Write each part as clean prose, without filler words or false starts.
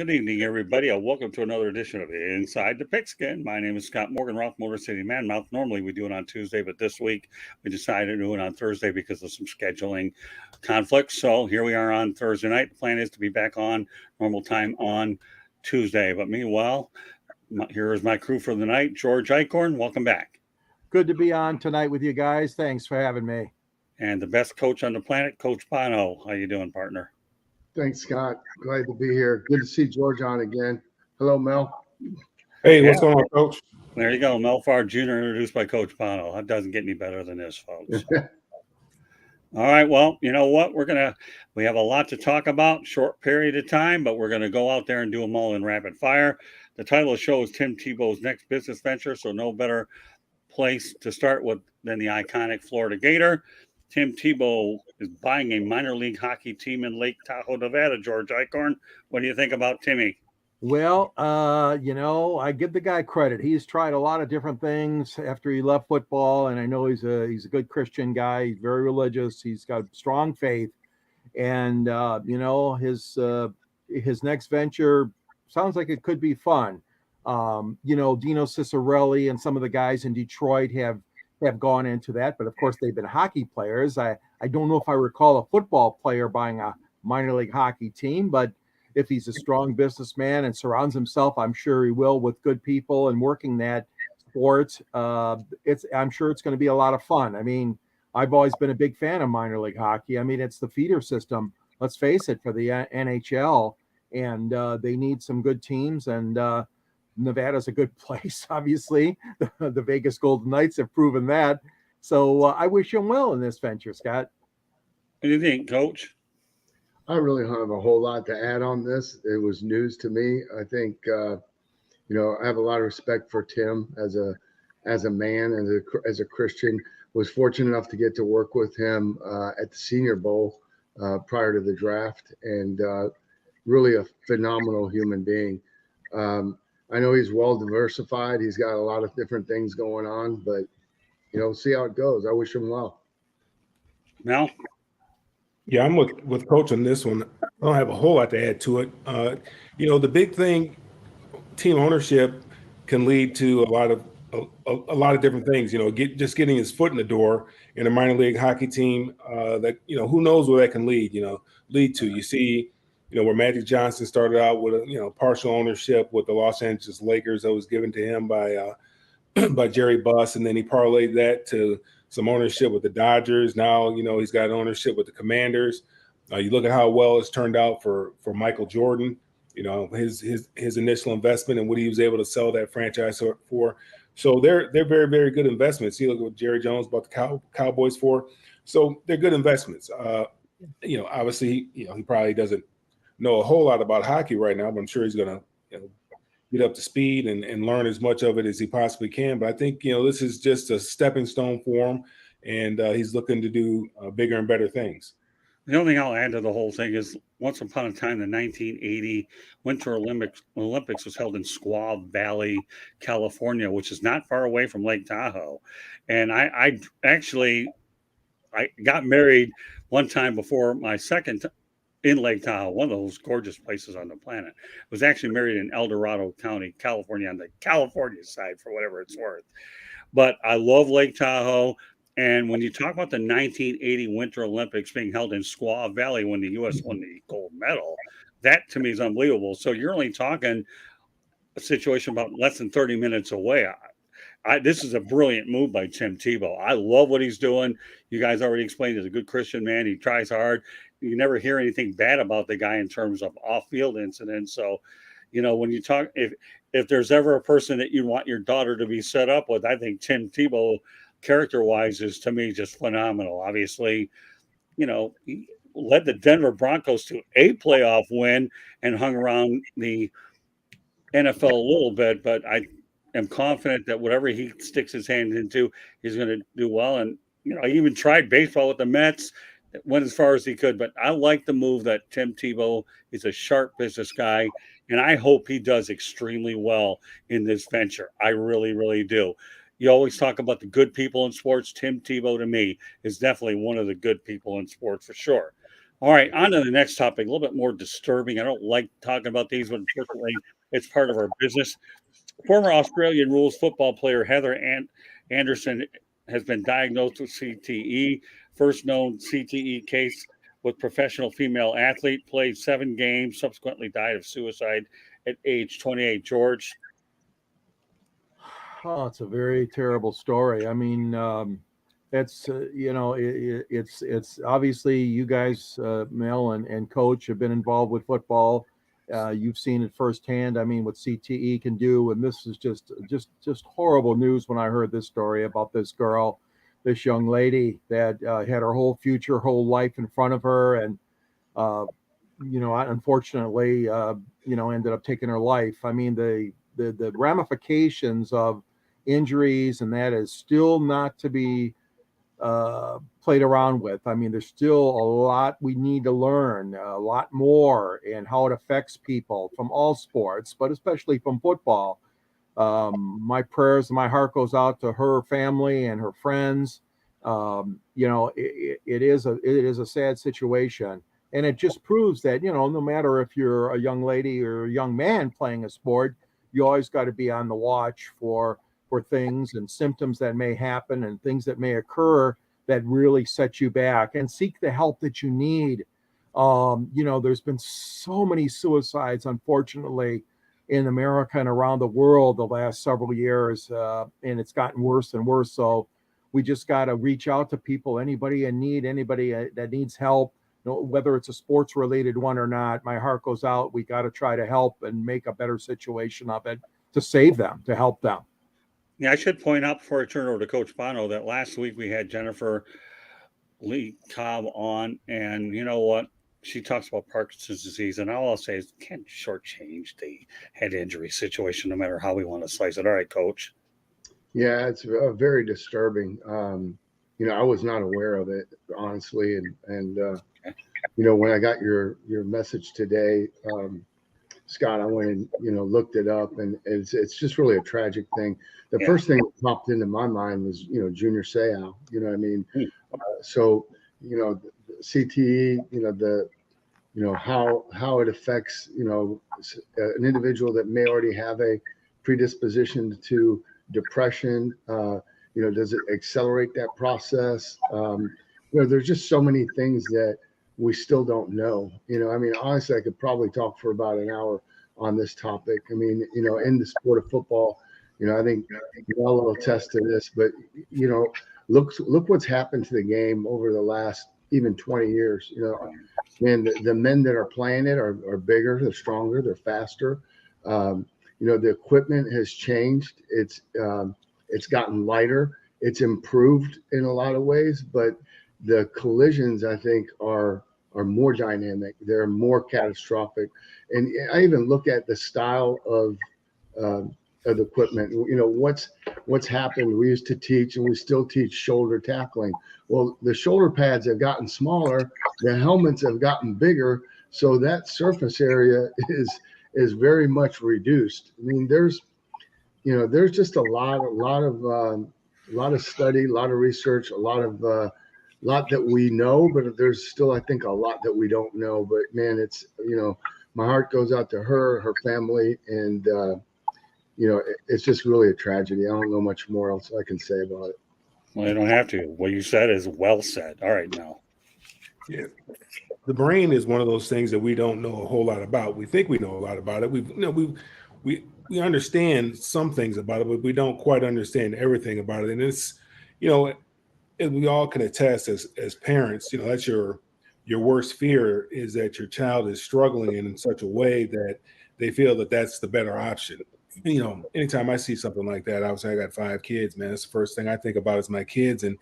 Good evening, everybody. Welcome to another edition of Inside the Pigskin. My name is Scott Morgan, Rock Motor City Man Mouth. Normally we do it on Tuesday, but this week we decided to do it on Thursday because of some scheduling conflicts. So here we are on Thursday night. The plan is to be back on normal time on Tuesday. But meanwhile, here is my crew for the night. George Eichhorn, welcome back. Good to be on tonight with you guys. Thanks for having me. And the best coach on the planet, Coach Bono. How you doing, partner? Thanks, Scott. Glad to be here. Good to see George on again. Hello, Mel. Hey, what's going on, Coach? There you go. Mel Farr Jr. introduced by Coach Bono. That doesn't get any better than this, folks. All right. Well, you know what? We have a lot to talk about, short period of time, but we're going to go out there and do them all in rapid fire. The title of the show is Tim Tebow's next business venture, so no better place to start with than the iconic Florida Gator. Tim Tebow is buying a minor league hockey team in Lake Tahoe, Nevada. George Eichhorn, what do you think about Timmy? Well, I give the guy credit. He's tried a lot of different things after he left football, and I know he's a good Christian guy. He's very religious. He's got strong faith, and his next venture sounds like it could be fun. Dino Ciccarelli and some of the guys in Detroit have gone into that, but of course they've been hockey players. I don't know if I recall a football player buying a minor league hockey team, but if he's a strong businessman and surrounds himself, I'm sure he will, with good people and working that sport. I'm sure it's going to be a lot of fun. I mean, I've always been a big fan of minor league hockey. I mean, it's the feeder system, let's face it, for the NHL, and they need some good teams, and Nevada's a good place, obviously. The Vegas Golden Knights have proven that. So I wish him well in this venture, Scott. What do you think, Coach? I really don't have a whole lot to add on this. It was news to me. I think, I have a lot of respect for Tim as a man and as a Christian. Was fortunate enough to get to work with him at the Senior Bowl prior to the draft, and really a phenomenal human being. I know he's well diversified. He's got a lot of different things going on, but, see how it goes. I wish him well. Mel? Yeah, I'm with Coach on this one. I don't have a whole lot to add to it. The big thing, team ownership can lead to a lot of different things. Just getting his foot in the door in a minor league hockey team. That who knows where that can lead. Lead to. You see, where Magic Johnson started out with partial ownership with the Los Angeles Lakers that was given to him by by Jerry Buss, and then he parlayed that to some ownership with the Dodgers. Now, he's got ownership with the Commanders. You look at how well it's turned out for Michael Jordan, his initial investment and what he was able to sell that franchise for. So they're very, very good investments. You look at what Jerry Jones bought the Cowboys for. So they're good investments. Obviously, he probably doesn't know a whole lot about hockey right now, but I'm sure he's going to get up to speed and learn as much of it as he possibly can. But I think, this is just a stepping stone for him, and he's looking to do bigger and better things. The only thing I'll add to the whole thing is once upon a time, the 1980 Winter Olympics was held in Squaw Valley, California, which is not far away from Lake Tahoe. And I got married one time before my second in Lake Tahoe, one of those gorgeous places on the planet. I was actually married in El Dorado County, California, on the California side, for whatever it's worth. But I love Lake Tahoe. And when you talk about the 1980 Winter Olympics being held in Squaw Valley when the U.S. won the gold medal, that to me is unbelievable. So you're only talking a situation about less than 30 minutes away. This is a brilliant move by Tim Tebow. I love what he's doing. You guys already explained he's a good Christian man. He tries hard. You never hear anything bad about the guy in terms of off-field incidents. So, when you talk, if there's ever a person that you want your daughter to be set up with, I think Tim Tebow, character-wise, is to me just phenomenal. Obviously, he led the Denver Broncos to a playoff win and hung around the NFL a little bit, but I am confident that whatever he sticks his hand into, he's going to do well. And, he even tried baseball with the Mets. Went as far as he could, but I like the move that Tim Tebow is a sharp business guy, and I hope he does extremely well in this venture. I really, really do. You always talk about the good people in sports. Tim Tebow, to me, is definitely one of the good people in sports for sure. All right, on to the next topic, a little bit more disturbing. I don't like talking about these, but unfortunately, it's part of our business. Former Australian rules football player Heather Anderson has been diagnosed with CTE. First known CTE case with professional female athlete, played 7 games, subsequently died of suicide at age 28. George? Oh, it's a very terrible story. I mean, it's it's obviously you guys, Mel and Coach, have been involved with football. You've seen it firsthand. I mean, what CTE can do, and this is just horrible news. When I heard this story about this girl, this young lady that had her whole future, whole life in front of her, and unfortunately, ended up taking her life. I mean, the ramifications of injuries and that is still not to be played around with. I mean, there's still a lot we need to learn, a lot more, and how it affects people from all sports, but especially from football. My prayers, my heart goes out to her family and her friends. It is a sad situation, and it just proves that no matter if you're a young lady or a young man playing a sport, you always got to be on the watch for things and symptoms that may happen and things that may occur that really set you back, and seek the help that you need. There's been so many suicides, unfortunately, in America and around the world the last several years, and it's gotten worse and worse. So we just got to reach out to people, anybody in need, anybody that needs help, whether it's a sports related one or not. My heart goes out. We got to try to help and make a better situation of it, to save them, to help them. Yeah, I should point out before I turn over to Coach Bono that last week we had Jennifer Lee Cobb on, and you know what? She talks about Parkinson's disease, and all I'll say is can't shortchange the head injury situation, no matter how we want to slice it. All right, Coach. Yeah, it's very disturbing. I was not aware of it, honestly, and when I got your message today, Scott, I went and looked it up, and it's just really a tragic thing. The first thing that popped into my mind was Junior Seau. You know what I mean? So CTE, how it affects an individual that may already have a predisposition to depression. Does it accelerate that process? There's just so many things that we still don't know. Honestly, I could probably talk for about an hour on this topic. I mean, in the sport of football, I think Mel will attest to this, but look what's happened to the game over the last even 20 years. Man, the men that are playing it are bigger, they're stronger, they're faster. The equipment has changed. It's gotten lighter. It's improved in a lot of ways, but the collisions, I think, are more dynamic. They're more catastrophic. And I even look at the style of the equipment. What's happened. We used to teach, and we still teach, shoulder tackling. Well, the shoulder pads have gotten smaller. The helmets have gotten bigger. So that surface area is very much reduced. I mean, there's just a lot of study, a lot of research, a lot that we know, but there's still, I think, a lot that we don't know. But man, it's, my heart goes out to her family, and it's just really a tragedy. I don't know much more else I can say about it. Well, you don't have to. What you said is well said. All right, now. Yeah. The brain is one of those things that we don't know a whole lot about. We think we know a lot about it. We understand some things about it, but we don't quite understand everything about it. And it's, and we all can attest as parents, that's your worst fear, is that your child is struggling in such a way that they feel that that's the better option. Anytime I see something like that, obviously I got 5 kids, man. That's the first thing I think about is my kids and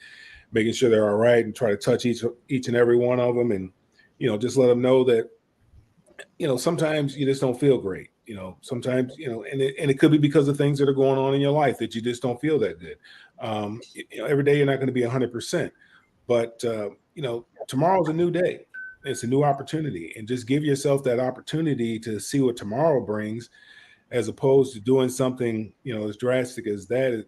making sure they're all right, and try to touch each and every one of them, and just let them know that sometimes you just don't feel great. Sometimes and it could be because of things that are going on in your life that you just don't feel that good. Every day you're not going to be 100%, but tomorrow's a new day. It's a new opportunity, and just give yourself that opportunity to see what tomorrow brings, as opposed to doing something as drastic as that.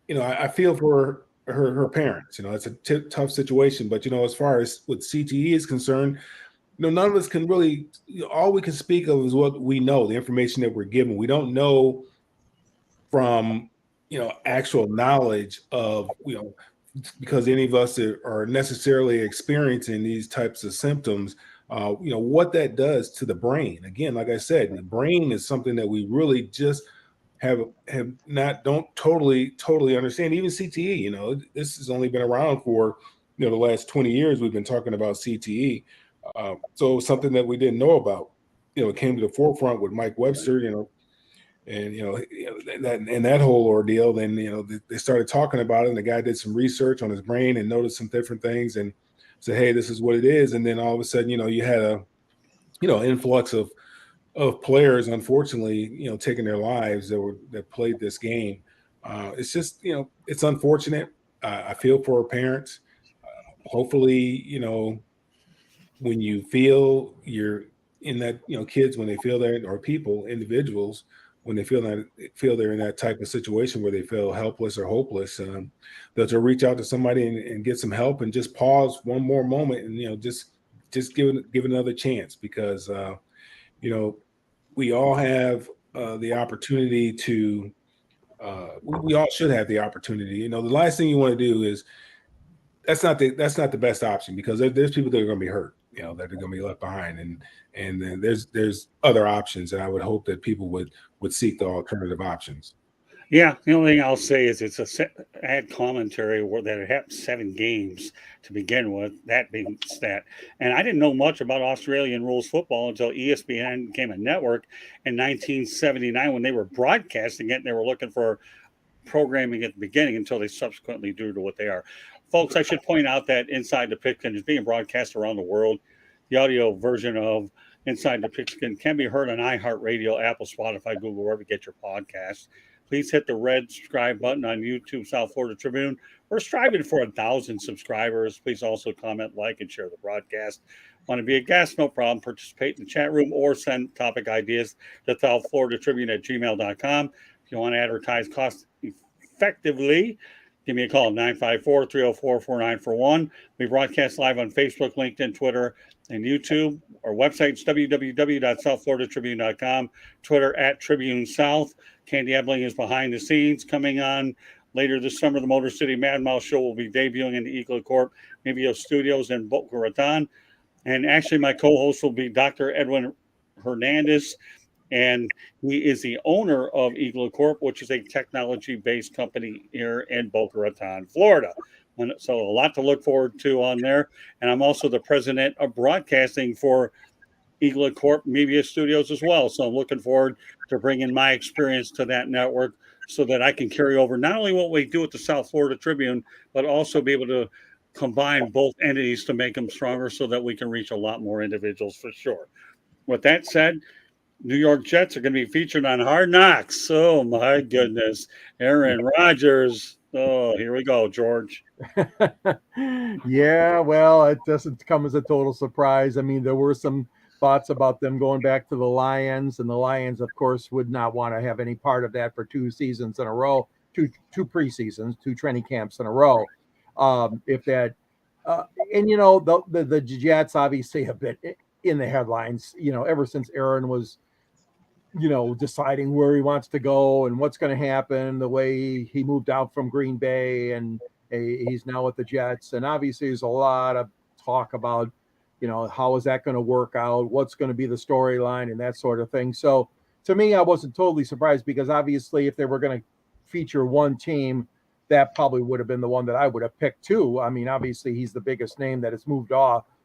I feel for her parents. It's a tough situation. But as far as with CTE is concerned, none of us can really. All we can speak of is what we know, the information that we're given. We don't know from actual knowledge of because any of us are necessarily experiencing these types of symptoms. What that does to the brain. Again, like I said, the brain is something that we really just don't totally understand. Even CTE, this has only been around for the last 20 years. We've been talking about CTE, so something that we didn't know about. It came to the forefront with Mike Webster, and that whole ordeal. Then they started talking about it, and the guy did some research on his brain and noticed some different things, and said, "Hey, this is what it is." And then all of a sudden, you had a influx of players, unfortunately, taking their lives that played this game. It's just, it's unfortunate. I feel for our parents. Hopefully, when you feel you're in that, kids, when they feel that, or people, individuals, when they feel they're in that type of situation where they feel helpless or hopeless, that to reach out to somebody and get some help and just pause one more moment and, just give it another chance, because, we all have the opportunity to, we all should have the opportunity. The last thing you want to do is, that's not the best option, because there's people that are going to be hurt, that are going to be left behind, and then there's other options, and I would hope that people would seek the alternative options. Yeah, the only thing I'll say is it's add commentary where that it happened 7 games to begin with. That being stat, and I didn't know much about Australian rules football until ESPN became a network in 1979 when they were broadcasting it, and they were looking for programming at the beginning until they subsequently grew to what they are. Folks, I should point out that Inside the Pigskin is being broadcast around the world. The audio version of Inside the Pigskin can be heard on iHeartRadio, Apple, Spotify, Google, wherever you get your podcasts. Please hit the red subscribe button on YouTube, South Florida Tribune. We're striving for 1,000 subscribers. Please also comment, like, and share the broadcast. Want to be a guest? No problem. Participate in the chat room or send topic ideas to South Florida Tribune at gmail.com. If you want to advertise cost effectively, give me a call, 954-304-4941. We broadcast live on Facebook, LinkedIn, Twitter, and YouTube. Our website is www.southfloridatribune.com. Twitter at Tribune South. Candy Ebling is behind the scenes. Coming on later this summer, the Motor City Mad Mouse Show will be debuting in the Eagle Corp Media Studios in Boca Raton. And actually, my co-host will be Dr. Edwin Hernandez, and he is the owner of Eagle Corp, which is a technology-based company here in Boca Raton, Florida. And so a lot to look forward to on there. And I'm also the president of broadcasting for Eagle Corp Media Studios as well. So I'm looking forward to bringing my experience to that network so that I can carry over not only what we do at the South Florida Tribune, but also be able to combine both entities to make them stronger so that we can reach a lot more individuals for sure. With that said, New York Jets are going to be featured on Hard Knocks. Oh, my goodness. Aaron Rodgers. Oh, here we go, George. Yeah, well, it doesn't come as a total surprise. I mean, there were some thoughts about them going back to the Lions, and the Lions, of course, would not want to have any part of that for 2 seasons in a row, two preseasons, 2 training camps in a row. If that, and the Jets obviously have been in the headlines, ever since Aaron was, deciding where he wants to go and what's going to happen, the way he moved out from Green Bay, and he's now with the Jets. And obviously there's a lot of talk about, how is that going to work out? What's going to be the storyline and that sort of thing. So to me, I wasn't totally surprised, because obviously if they were going to feature one team, that probably would have been the one that I would have picked too. I mean, obviously he's the biggest name that has moved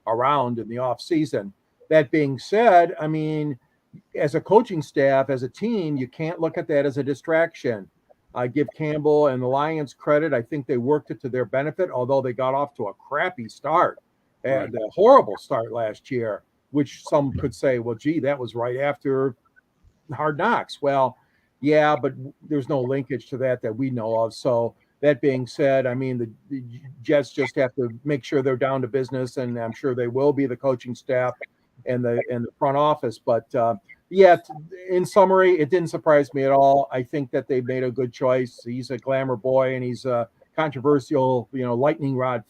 around in the off season. That being said, I mean, as a coaching staff, as a team, you can't look at that as a distraction. I give Campbell and the Lions credit. I think they worked it to their benefit, although they got off to a crappy start and a horrible start last year, which some could say, well, gee, that was right after Hard Knocks. Well, yeah, but there's no linkage to that we know of. So that being said, I mean, the Jets just have to make sure they're down to business, and I'm sure they will be, the coaching staff and the front office. But in summary, it didn't surprise me at all. I think that they made a good choice. He's a glamour boy, and he's kind controversial, lightning rod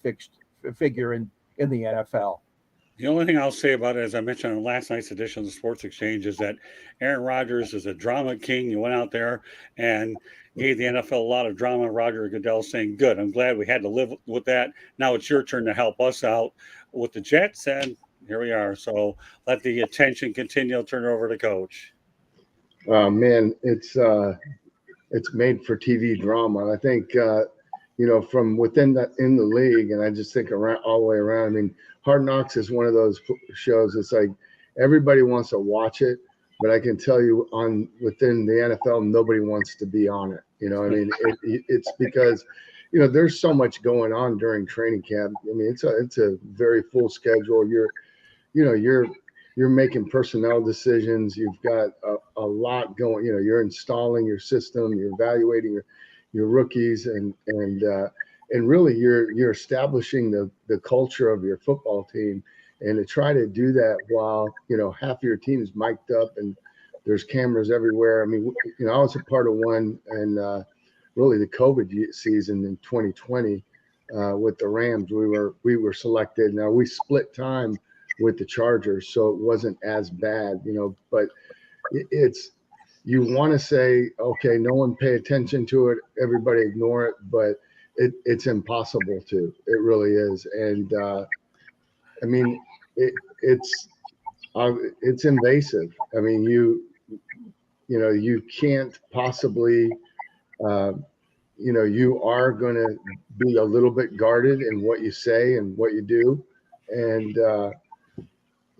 figure in the NFL. The only thing I'll say about it, as I mentioned on last night's edition of the Sports Exchange, is that Aaron Rodgers is a drama king. You went out there and gave the NFL a lot of drama. Roger Goodell saying, good, I'm glad we had to live with that. Now it's your turn to help us out with the Jets, and here we are. So let the attention continue. I'll turn it over to Coach. Man, it's made for TV drama. I think, from within in the league, and I just think around all the way around. I mean, Hard Knocks is one of those shows. It's like everybody wants to watch it, but I can tell you within the NFL, nobody wants to be on it. I mean, it's because, there's so much going on during training camp. I mean, it's a very full schedule. You're making personnel decisions. You've got a lot going. You're installing your system. You're evaluating your rookies, and really you're establishing the culture of your football team. And to try to do that while half of your team is mic'd up and there's cameras everywhere. I mean, I was a part of one, and really the COVID season in 2020 with the Rams. We were selected. Now we split time with the Chargers, so it wasn't as bad, but it's, you want to say, okay, no one pay attention to it, everybody ignore it, but it's impossible to. It really is. And I mean, it's invasive. I mean, you can't possibly, you are going to be a little bit guarded in what you say and what you do. And,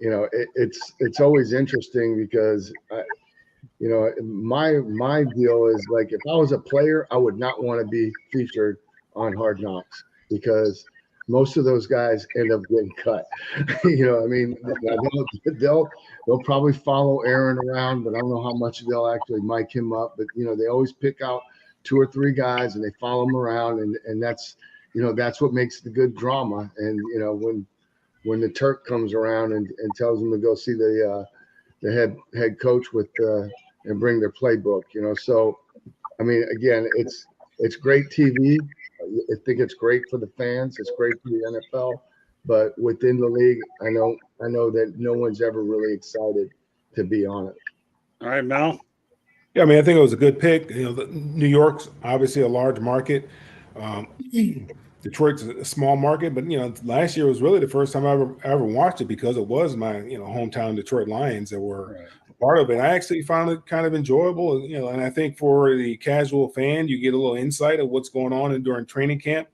it's always interesting because, my deal is like, if I was a player, I would not want to be featured on Hard Knocks because most of those guys end up getting cut. I mean, they'll probably follow Aaron around, but I don't know how much they'll actually mic him up. But they always pick out 2 or 3 guys and they follow him around, and that's that's what makes the good drama. And when the Turk comes around and tells them to go see the head coach and bring their playbook, so I mean, again, it's great TV. I think it's great for the fans. It's great for the NFL, but within the league, I know that no one's ever really excited to be on it. All right, Mel. Yeah, I mean, I think it was a good pick. New York's obviously a large market. Detroit's a small market, but last year was really the first time I ever watched it because it was my hometown Detroit Lions that were part of it. I actually found it kind of enjoyable, and I think for the casual fan, you get a little insight of what's going on during training camp,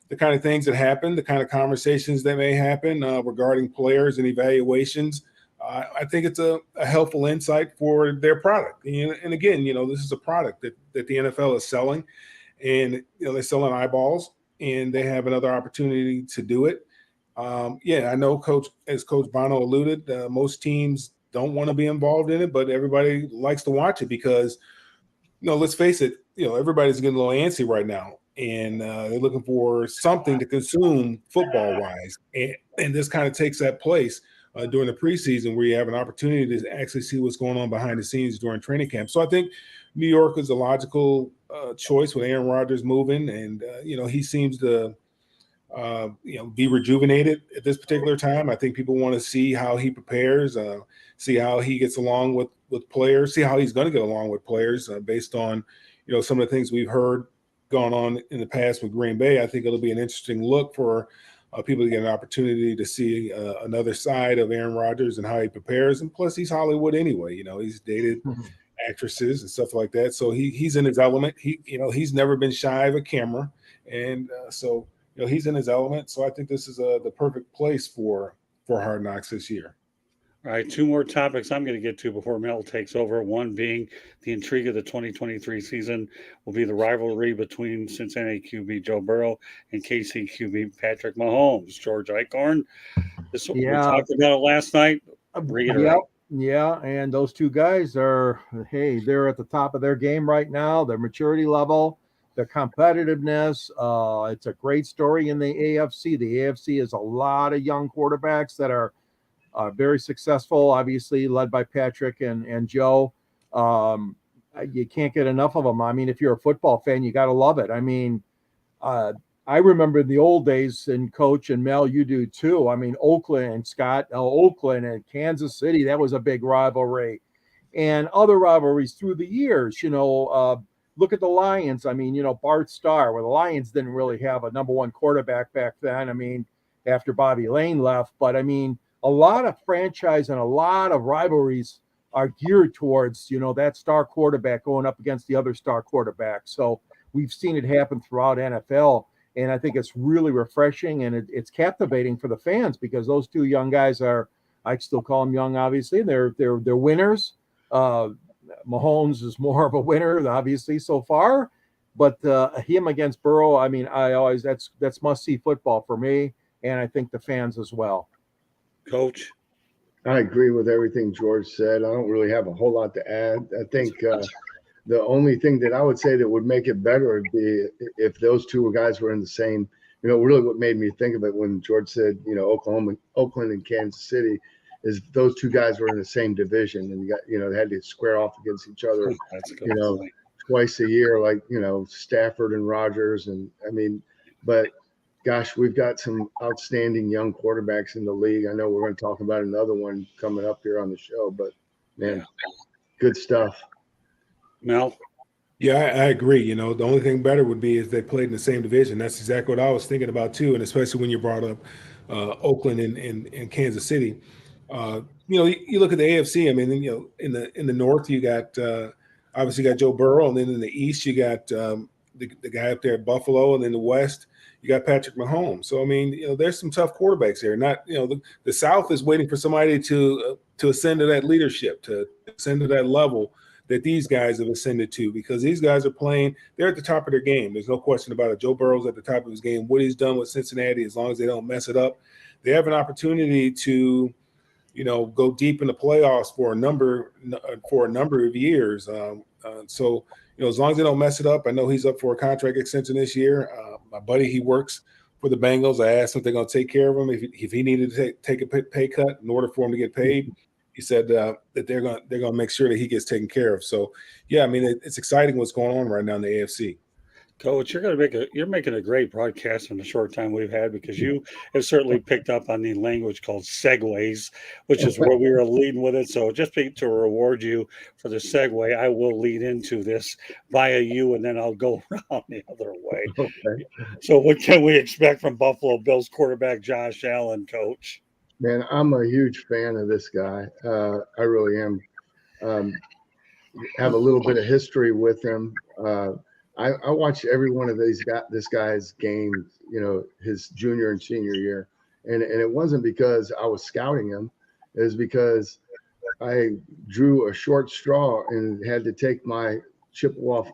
the kind of things that happen, the kind of conversations that may happen regarding players and evaluations. I think it's a helpful insight for their product. And again, this is a product that the NFL is selling, and they're selling eyeballs, and they have another opportunity to do it. I know as Coach Bono alluded, most teams don't want to be involved in it, but everybody likes to watch it because, let's face it, everybody's getting a little antsy right now, and they're looking for something to consume football-wise. And this kind of takes that place during the preseason where you have an opportunity to actually see what's going on behind the scenes during training camp. So I think New York is a logical choice with Aaron Rodgers moving, and he seems to be rejuvenated at this particular time. I think people want to see how he prepares, see how he gets along with players, see how he's going to get along with players based on some of the things we've heard going on in the past with Green Bay. I think it'll be an interesting look for people to get an opportunity to see another side of Aaron Rodgers and how he prepares. And plus, he's Hollywood anyway. He's dated actresses and stuff like that, so he's in his element. He's never been shy of a camera, and so he's in his element. So I think this is the perfect place for Hard Knocks this year. All right, 2 more topics I'm going to get to before Mel takes over. One being the intrigue of the 2023 season will be the rivalry between Cincinnati QB Joe Burrow and KC QB Patrick Mahomes. George Eichhorn. We talked about it last night. Yeah, and those 2 guys they're at the top of their game right now, their maturity level, their competitiveness. It's a great story in the AFC. The AFC is a lot of young quarterbacks that are very successful, obviously led by Patrick and Joe. You can't get enough of them. I mean, if you're a football fan, you got to love it. I mean, I remember the old days, and Coach and Mel, you do too. I mean, Oakland and Oakland and Kansas City, that was a big rivalry, and other rivalries through the years. Look at the Lions. I mean, Bart Starr, where the Lions didn't really have a number one quarterback back then. I mean, after Bobby Lane left, but I mean, a lot of franchise and a lot of rivalries are geared towards, that star quarterback going up against the other star quarterback. So we've seen it happen throughout NFL. And I think it's really refreshing, and it's captivating for the fans, because those two young guys are, I still call them young, obviously. They're winners. Mahomes is more of a winner, obviously, so far. But him against Burrow, I mean, that's must-see football for me, and I think the fans as well. Coach? I agree with everything George said. I don't really have a whole lot to add. I think the only thing that I would say that would make it better would be if those two guys were in the same, really what made me think of it when George said, Oakland and Kansas City, is those two guys were in the same division, and they had to square off against each other, That's a good point. twice a year, like, Stafford and Rodgers. And I mean, but gosh, we've got some outstanding young quarterbacks in the league. I know we're going to talk about another one coming up here on the show, but man, good stuff. Mel? Yeah, I agree. The only thing better would be if they played in the same division. That's exactly what I was thinking about too, and especially when you brought up Oakland and Kansas City. You look at the AFC. I mean, in the North, you got obviously you got Joe Burrow, and then in the East, you got the guy up there at Buffalo, and in the West, you got Patrick Mahomes. So I mean, there's some tough quarterbacks there. Not the South is waiting for somebody to ascend to that leadership, to ascend to that level that these guys have ascended to, because these guys are playing, they're at the top of their game. There's no question about it. Joe Burrow's at the top of his game. What he's done with Cincinnati, as long as they don't mess it up, they have an opportunity to, go deep in the playoffs for a number of years. So, as long as they don't mess it up, I know he's up for a contract extension this year. My buddy, he works for the Bengals. I asked him if they're going to take care of him if he needed to take a pay cut in order for him to get paid. He said that they're going to make sure that he gets taken care of. So, yeah, I mean, it's exciting what's going on right now in the AFC. Coach, you're making a great broadcast in the short time we've had, because you have certainly picked up on the language called segues, which is where we were leading with it. So just to reward you for the segue, I will lead into this via you, and then I'll go around the other way. Okay. So what can we expect from Buffalo Bills quarterback Josh Allen, Coach? Man, I'm a huge fan of this guy. I really am. Have a little bit of history with him. I watched every one of this guy's games, his junior and senior year. And it wasn't because I was scouting him. It was because I drew a short straw and had to take my Chippewa,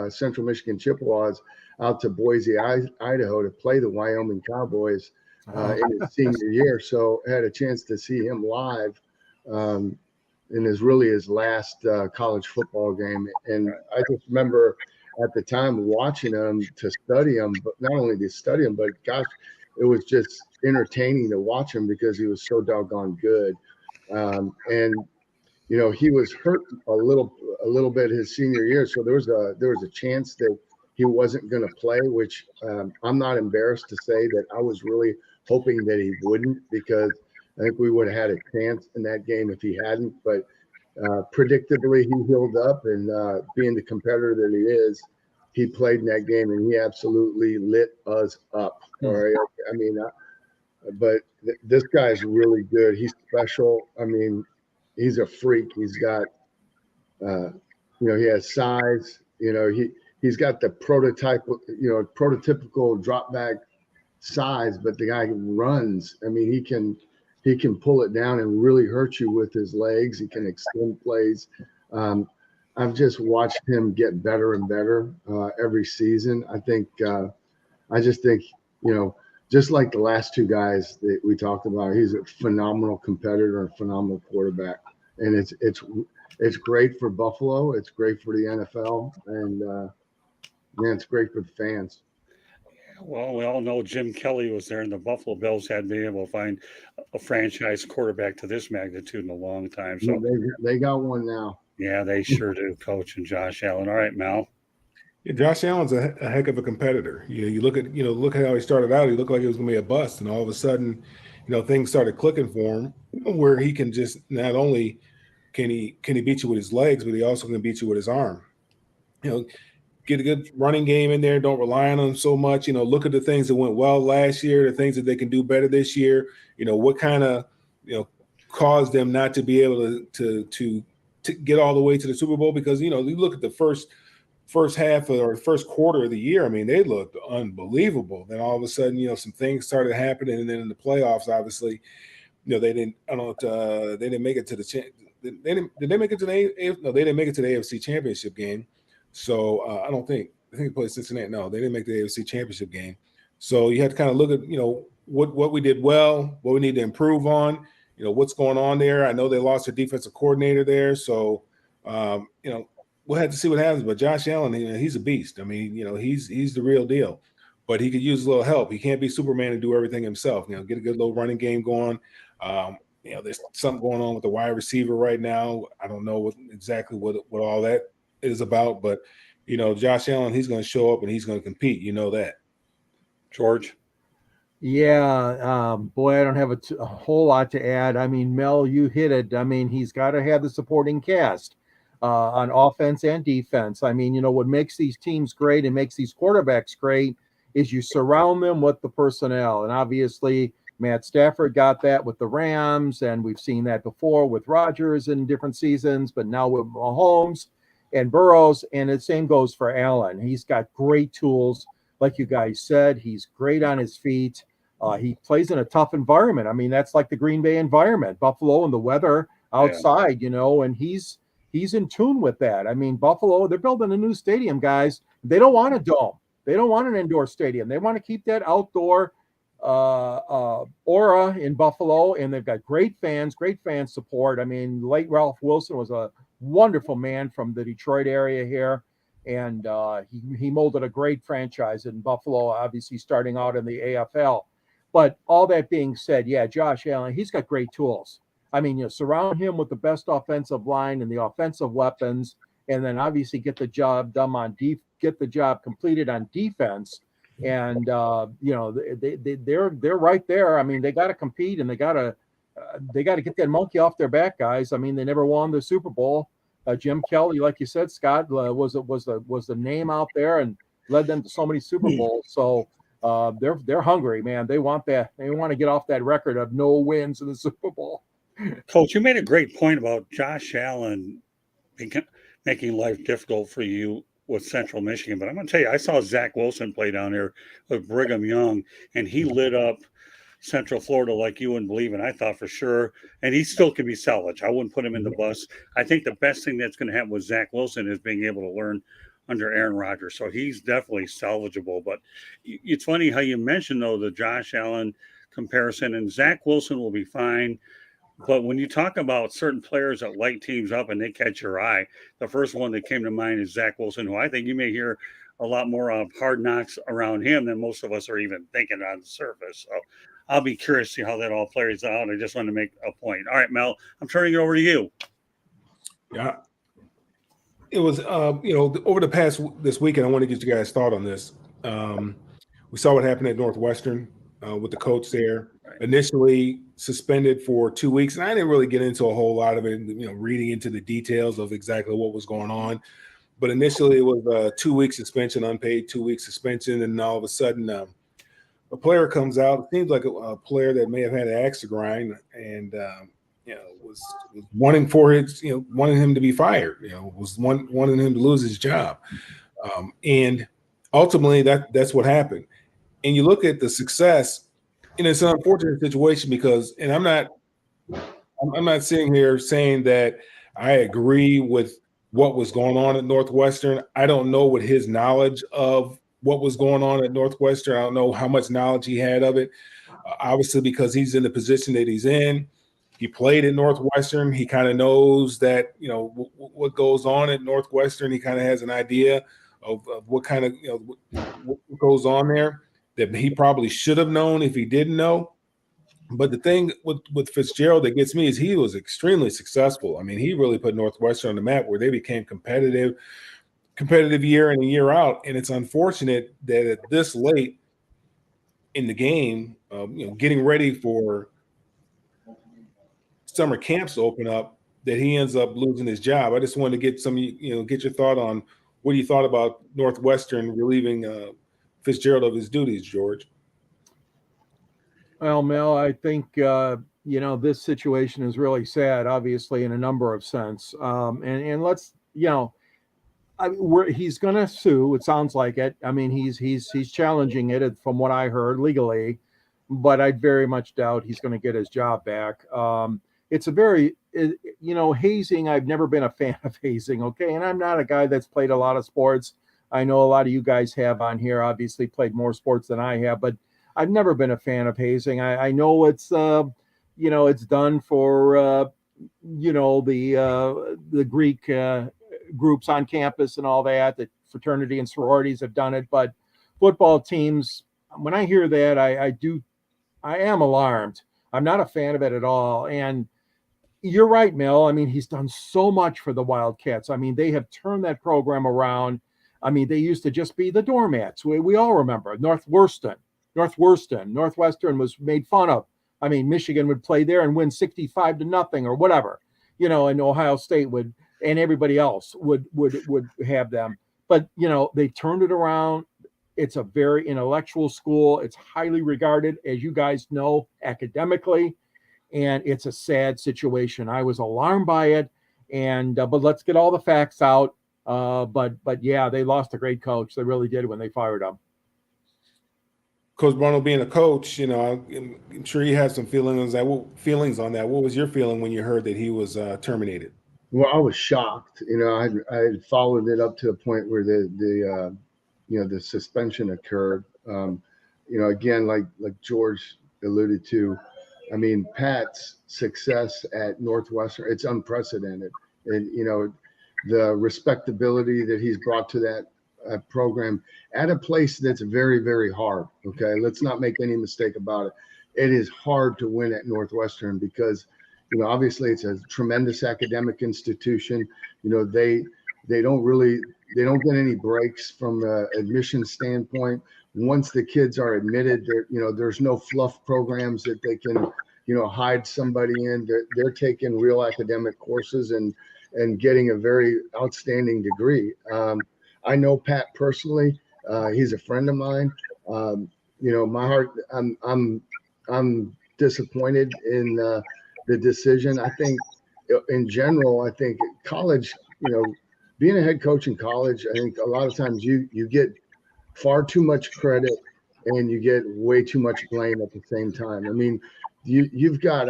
Central Michigan Chippewas out to Boise, Idaho to play the Wyoming Cowboys in his senior year. So I had a chance to see him live in his last college football game. And I just remember at the time watching him to study him, but not only to study him, but gosh, it was just entertaining to watch him because he was so doggone good. And he was hurt a little bit his senior year, so there was a chance that he wasn't going to play, which I'm not embarrassed to say that I was really hoping that he wouldn't, because I think we would have had a chance in that game if he hadn't. But predictably, he healed up, and being the competitor that he is, he played in that game, and he absolutely lit us up. All right, I mean, but this guy's really good. He's special. I mean, he's a freak. He's got, he has size. He's got the prototypical drop back size, but the guy runs. I mean, he can pull it down and really hurt you with his legs. He can extend plays. I've just watched him get better and better every season. I just think, just like the last two guys that we talked about, he's a phenomenal competitor and a phenomenal quarterback. And it's great for Buffalo. It's great for the NFL. And, man, it's great for the fans. Well, we all know Jim Kelly was there, and the Buffalo Bills hadn't been able to find a franchise quarterback to this magnitude in a long time. So they got one now. Yeah, they sure do, Coach and Josh Allen. All right, Mel. Yeah, Josh Allen's a heck of a competitor. You look at look at how he started out. He looked like he was going to be a bust, and all of a sudden, things started clicking for him, where he can just not only can he beat you with his legs, but he also can beat you with his arm. Get a good running game in there. Don't rely on them so much. Look at the things that went well last year, the things that they can do better this year. What kind of caused them not to be able to get all the way to the Super Bowl, because you look at the first half or first quarter of the year. I mean, they looked unbelievable. Then all of a sudden, some things started happening, and then in the playoffs, obviously, they didn't. I don't. They didn't make it to the. Did they make it to the? No, they didn't make it to the AFC Championship game. So I don't think. I think they played Cincinnati. No, they didn't make the AFC Championship game. So you have to kind of look at what we did well, what we need to improve on. What's going on there. I know they lost their defensive coordinator there, so we'll have to see what happens. But Josh Allen, he's a beast. I mean, he's the real deal. But he could use a little help. He can't be Superman and do everything himself. Get a good little running game going. There's something going on with the wide receiver right now. I don't know exactly what all that is about, but Josh Allen, he's going to show up and he's going to compete. That. George. Yeah, boy, I don't have a whole lot to add. I mean, Mel, you hit it. I mean, he's got to have the supporting cast on offense and defense. I mean, what makes these teams great and makes these quarterbacks great is you surround them with the personnel. And obviously, Matt Stafford got that with the Rams, and we've seen that before with Rodgers in different seasons, but now with Mahomes and Burrows, and the same goes for Allen. He's got great tools. Like you guys said, he's great on his feet. He plays in a tough environment. I mean, that's like the Green Bay environment, Buffalo and the weather outside, and he's in tune with that. I mean, Buffalo, they're building a new stadium, guys. They don't want a dome. They don't want an indoor stadium. They want to keep that outdoor aura in Buffalo, and they've got great fan support. I mean, late Ralph Wilson was a wonderful man from the Detroit area here. And he molded a great franchise in Buffalo, obviously starting out in the AFL. But all that being said, yeah, Josh Allen, he's got great tools. I mean, surround him with the best offensive line and the offensive weapons, and then obviously get the job done get the job completed on defense. And they're right there. I mean, they got to compete, and they got to get that monkey off their back, guys. I mean, they never won the Super Bowl. Jim Kelly, like you said, Scott, was the name out there and led them to so many Super Bowls. So they're hungry, man. They want that. They want to get off that record of no wins in the Super Bowl. Coach, you made a great point about Josh Allen making life difficult for you with Central Michigan. But I'm going to tell you, I saw Zach Wilson play down there with Brigham Young, and he lit up Central Florida like you wouldn't believe, and I thought for sure, and he still can be salvaged. I wouldn't put him in the bus. I think the best thing that's going to happen with Zach Wilson is being able to learn under Aaron Rodgers. So he's definitely salvageable. But it's funny how you mentioned, though, the Josh Allen comparison, and Zach Wilson will be fine. But when you talk about certain players that light teams up and they catch your eye, the first one that came to mind is Zach Wilson, who I think you may hear a lot more of hard knocks around him than most of us are even thinking on the surface. So I'll be curious to see how that all plays out. I just wanted to make a point. All right, Mel, I'm turning it over to you. Yeah. It was, over the past this weekend, I want to get you guys' thought on this. We saw what happened at Northwestern with the coach there. Right. Initially suspended for 2 weeks, and I didn't really get into a whole lot of it, reading into the details of exactly what was going on. But initially, it was a 2-week suspension, unpaid 2-week suspension, and all of a sudden, a player comes out. It seems like a player that may have had an axe to grind, and was wanting him to be fired. Was wanting him to lose his job, and ultimately that's what happened. And you look at the success, and it's an unfortunate situation because, and I'm not sitting here saying that I agree with what was going on at Northwestern. I don't know what his knowledge of what was going on at Northwestern. I don't know how much knowledge he had of it. Obviously, because he's in the position that he's in, he played at Northwestern. He kind of knows that, what goes on at Northwestern. He kind of has an idea of what kind of, what goes on there that he probably should have known if he didn't know. But the thing with Fitzgerald that gets me is he was extremely successful. I mean, he really put Northwestern on the map where they became competitive. competitive year in and year out. And it's unfortunate that at this late in the game, getting ready for summer camps to open up, that he ends up losing his job. I just wanted to get your thought on what you thought about Northwestern relieving Fitzgerald of his duties, George. Well, Mel, I think this situation is really sad, obviously, in a number of sense. And let's, he's going to sue. It sounds like it. I mean, he's challenging it from what I heard legally, but I very much doubt he's going to get his job back. It's a very, hazing. I've never been a fan of hazing. Okay. And I'm not a guy that's played a lot of sports. I know a lot of you guys have on here, obviously played more sports than I have, but I've never been a fan of hazing. I know it's, it's done for, the Greek groups on campus and all that, that fraternity and sororities have done it. But football teams, when I hear that, I am alarmed. I'm not a fan of it at all. And you're right, Mel. I mean, he's done so much for the Wildcats. I mean, they have turned that program around. I mean, they used to just be the doormats. We all remember Northwestern was made fun of. I mean, Michigan would play there and win 65-0 or whatever, and Ohio State would, and everybody else would have them. But, they turned it around. It's a very intellectual school. It's highly regarded, as you guys know, academically, and it's a sad situation. I was alarmed by it, and but let's get all the facts out. But yeah, they lost a great coach. They really did when they fired him. Coach Bruno, being a coach, I'm sure you had some feelings on that. What was your feeling when you heard that he was terminated? Well, I was shocked. I had followed it up to the point where the suspension occurred. Again, like George alluded to, I mean, Pat's success at Northwestern, it's unprecedented. And, the respectability that he's brought to that program at a place that's very, very hard. Okay. Let's not make any mistake about it. It is hard to win at Northwestern because, obviously it's a tremendous academic institution. They don't get any breaks from the admission standpoint. Once the kids are admitted, there's no fluff programs that they can, hide somebody in. They're taking real academic courses and getting a very outstanding degree. I know Pat personally. He's a friend of mine. My heart, I'm disappointed in the decision. I think in general, I think college, being a head coach in college, I think a lot of times you get far too much credit and you get way too much blame at the same time. I mean, you've got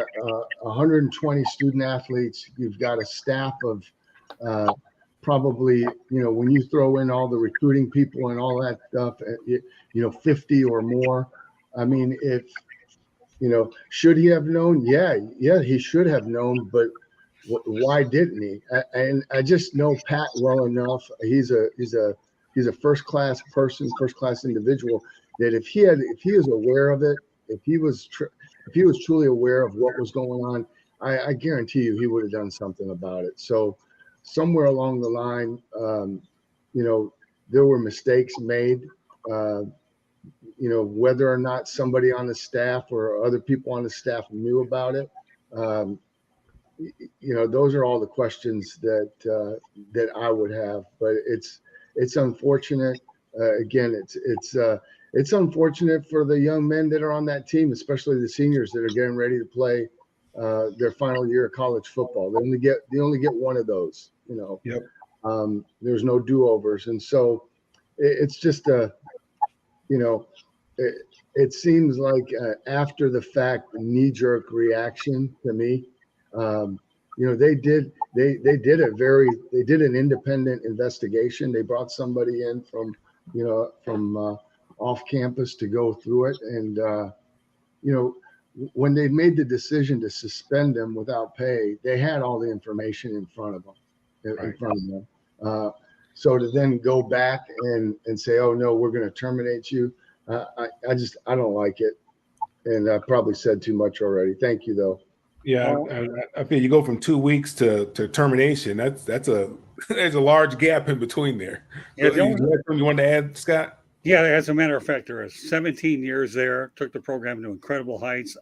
120 student athletes. You've got a staff of probably, when you throw in all the recruiting people and all that stuff, 50 or more. I mean, if, should he have known? Yeah, he should have known, but why didn't he? And I just know Pat well enough. He's a first-class person, first-class individual, that if he was aware of it, if he was truly aware of what was going on, I guarantee you he would have done something about it. So somewhere along the line, there were mistakes made. Whether or not somebody on the staff or other people on the staff knew about it, those are all the questions that I would have. But it's unfortunate. Again, it's unfortunate for the young men that are on that team, especially the seniors that are getting ready to play their final year of college football. They only get one of those. Yep. There's no do-overs, and so it's just it seems like after the fact knee-jerk reaction to me. They did an independent investigation. They brought somebody in from off campus to go through it. And, when they made the decision to suspend them without pay, they had all the information in front of them, so to then go back and say, oh no, we're going to terminate you. I don't like it. And I probably said too much already. Thank you though. Yeah, I feel you go from 2 weeks to termination. That's a there's a large gap in between there. Yeah, So you wanted to add, Scott? Yeah, as a matter of fact, there is 17 years there, took the program to incredible heights.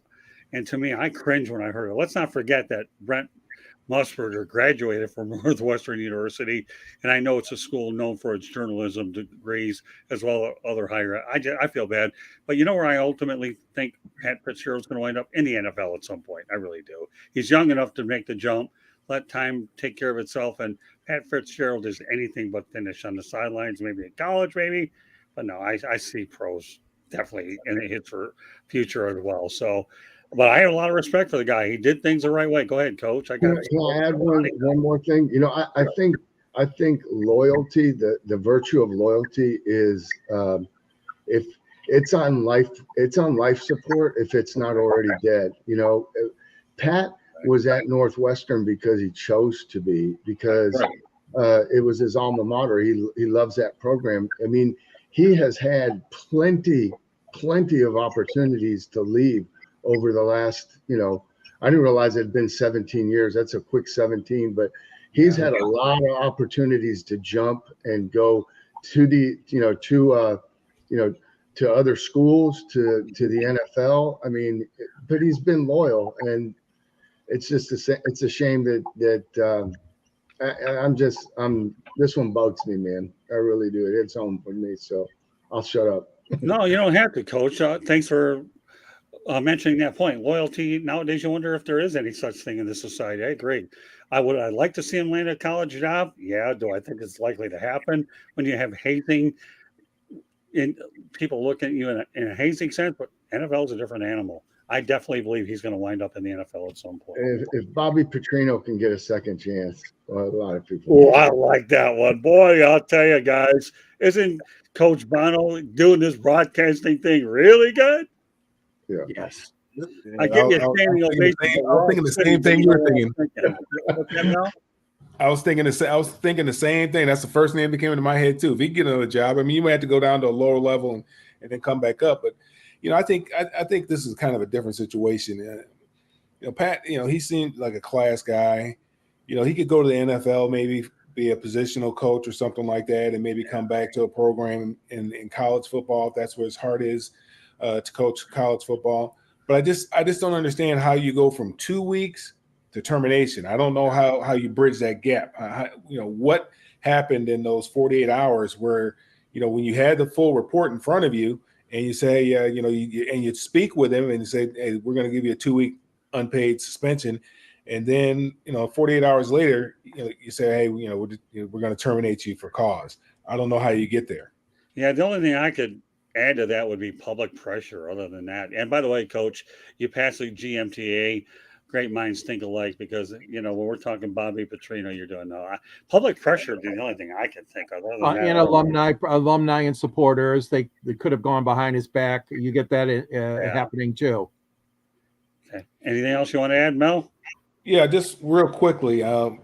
And to me, I cringe when I heard it. Let's not forget that Brent Musburger graduated from Northwestern University, and I know it's a school known for its journalism degrees as well as other higher. I feel bad, but you know where I ultimately think Pat Fitzgerald's going to wind up in the NFL at some point. I really do. He's young enough to make the jump. Let time take care of itself, and Pat Fitzgerald is anything but finished on the sidelines. Maybe in college, maybe, but no, I see pros definitely in his future as well. So. But I have a lot of respect for the guy. He did things the right way. Go ahead, Coach. Can I add one more thing? You know, I think loyalty, the virtue of loyalty is if it's on life support if it's not already dead. You know, Pat was at Northwestern because he chose to be, because it was his alma mater. He loves that program. I mean, he has had plenty of opportunities to leave over the last, you know, I didn't realize it had been 17 years. That's a quick 17, but he's had a lot of opportunities to jump and go to the, to other schools, to the NFL. I mean, but he's been loyal, and it's just it's a shame that this one bugs me, man. I really do. It hits home for me. So I'll shut up. No, you don't have to, Coach. Thanks for mentioning that point. Loyalty, nowadays you wonder if there is any such thing in this society. I agree. I'd like to see him land a college job. Yeah. Do I think it's likely to happen when you have hazing in people looking at you in a hazing sense? But NFL is a different animal. I definitely believe he's going to wind up in the NFL at some point. If Bobby Petrino can get a second chance, well, a lot of people. Oh, I like that one. Boy, I'll tell you guys, isn't Coach Bono doing this broadcasting thing really good? Yeah. Yes. I give you a standing ovation. I was thinking the same thing you were thinking. I was thinking the same thing. That's the first name that came into my head too. If he get another job, I mean, you might have to go down to a lower level and then come back up. But you know, I think this is kind of a different situation. You know, Pat, you know, he seemed like a class guy. You know, he could go to the NFL, maybe be a positional coach or something like that, and maybe come back to a program in college football if that's where his heart is. To coach college football, but I just don't understand how you go from 2 weeks to termination. I don't know how you bridge that gap. You know, what happened in those 48 hours where, you know, when you had the full report in front of you and you say, you know, you speak with him and you say, hey, we're going to give you a 2-week unpaid suspension, and then, you know, 48 hours later, you know, you say, hey, you know, we're going to terminate you for cause. I don't know how you get there. Yeah, the only thing I could add to that would be public pressure. Other than that, and by the way, Coach, you passed the GMTA. Great minds think alike, because you know when we're talking Bobby Petrino, you're doing public pressure. The only thing I can think of. And alumni and supporters, they could have gone behind his back. You get that happening too. Okay. Anything else you want to add, Mel? Yeah, just real quickly. The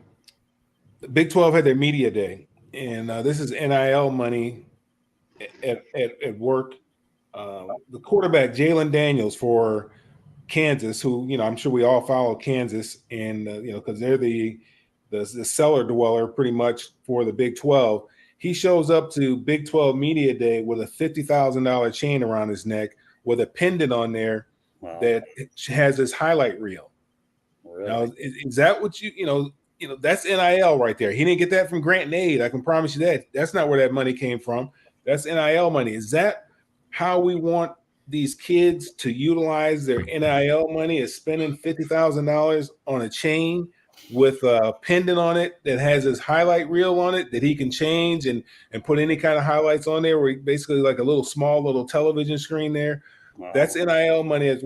Big 12 had their media day, and this is NIL money at work. The quarterback Jalen Daniels for Kansas, who, you know, I'm sure we all follow Kansas, and you know, because they're the cellar dweller pretty much for the Big 12. He shows up to Big 12 Media Day with a $50,000 chain around his neck with a pendant on there that has his highlight reel. Really? Now, is that what you know? That's NIL right there. He didn't get that from Grant and Aid. I can promise you that. That's not where that money came from. That's NIL money. Is that how we want these kids to utilize their NIL money, is spending $50,000 on a chain with a pendant on it that has his highlight reel on it that he can change and put any kind of highlights on there, where basically like a small little television screen there. Wow. That's NIL money at